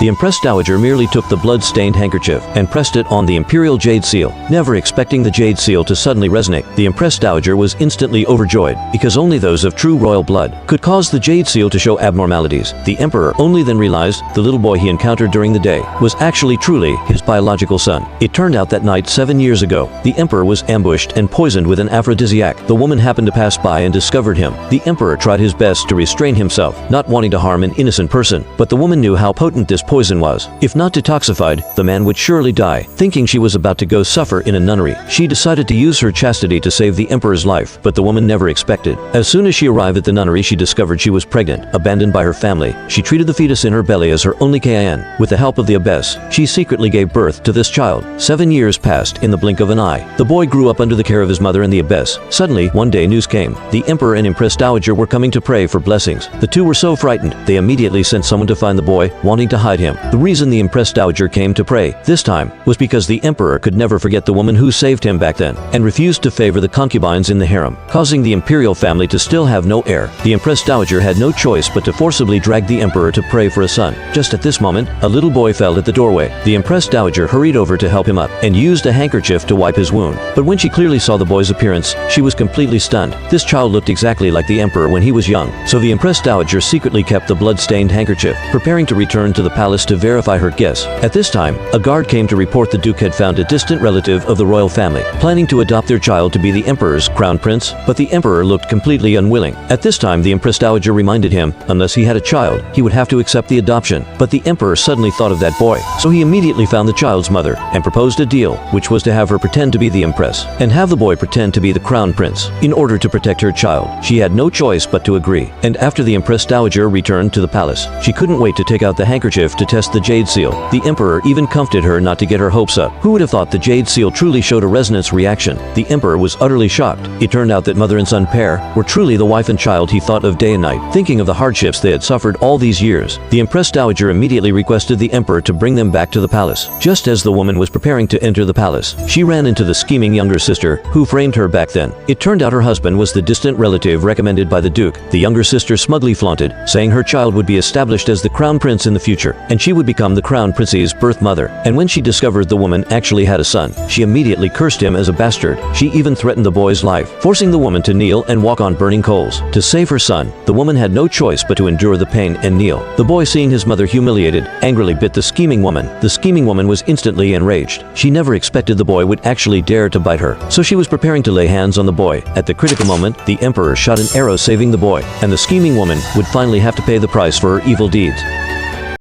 The Empress Dowager merely took the blood-stained handkerchief and pressed it on the imperial jade seal. Never expecting the jade seal to suddenly resonate, the Empress Dowager was instantly overjoyed, because only those of true royal blood could cause the jade seal to show abnormalities. The emperor only then realized the little boy he encountered during the day was actually truly his biological son. It turned out that night 7 years ago, the emperor was ambushed and poisoned with an aphrodisiac. The woman happened to pass by and discovered him. The emperor tried his best to restrain himself, not wanting to harm an innocent person, but the woman knew how potent this poison was. If not detoxified, the man would surely die. Thinking she was about to go suffer in a nunnery, she decided to use her chastity to save the emperor's life, but the woman never expected. As soon as she arrived at the nunnery, she discovered she was pregnant, abandoned by her family. She treated the fetus in her belly as her only kin. With the help of the abbess, she secretly gave birth to this child. 7 years passed in the blink of an eye. The boy grew up under the care of his mother and the abbess. Suddenly, one day news came. The emperor and Empress Dowager were coming to pray for blessings. The two were so frightened, they immediately sent someone to find the boy, wanting to hide him. The reason the Empress Dowager came to pray this time was because the emperor could never forget the woman who saved him back then, and refused to favor the concubines in the harem, causing the imperial family to still have no heir. The Empress Dowager had no choice but to forcibly drag the emperor to pray for a son. Just at this moment, a little boy fell at the doorway. The Empress Dowager hurried over to help him up, and used a handkerchief to wipe his wound. But when she clearly saw the boy's appearance, she was completely stunned. This child looked exactly like the emperor when he was young, so the Empress Dowager secretly kept the blood-stained handkerchief, preparing to return to the palace to verify her guess. At this time, a guard came to report the duke had found a distant relative of the royal family, planning to adopt their child to be the emperor's crown prince, but the emperor looked completely unwilling. At this time, the Empress Dowager reminded him, unless he had a child, he would have to accept the adoption. But the emperor suddenly thought of that boy, so he immediately found the child's mother and proposed a deal, which was to have her pretend to be the empress and have the boy pretend to be the crown prince. In order to protect her child, she had no choice but to agree. And after the Empress Dowager returned to the palace, she couldn't wait to take out the handkerchief to test the jade seal. The emperor even comforted her not to get her hopes up. Who would have thought the jade seal truly showed a resonance reaction? The emperor was utterly shocked. It turned out that mother and son pair were truly the wife and child he thought of day and night. Thinking of the hardships they had suffered all these years, the Empress Dowager immediately requested the emperor to bring them back to the palace. Just as the woman was preparing to enter the palace, she ran into the scheming younger sister who framed her back then. It turned out her husband was the distant relative recommended by the duke. The younger sister smugly flaunted, saying her child would be established as the crown prince in the future, and she would become the crown prince's birth mother. And when she discovered the woman actually had a son, she immediately cursed him as a bastard. She even threatened the boy's life, forcing the woman to kneel and walk on burning coals. To save her son, the woman had no choice but to endure the pain and kneel. The boy, seeing his mother humiliated, angrily bit the scheming woman. The scheming woman was instantly enraged. She never expected the boy would actually dare to bite her, so she was preparing to lay hands on the boy. At the critical moment, the emperor shot an arrow saving the boy, and the scheming woman would finally have to pay the price for her evil deeds.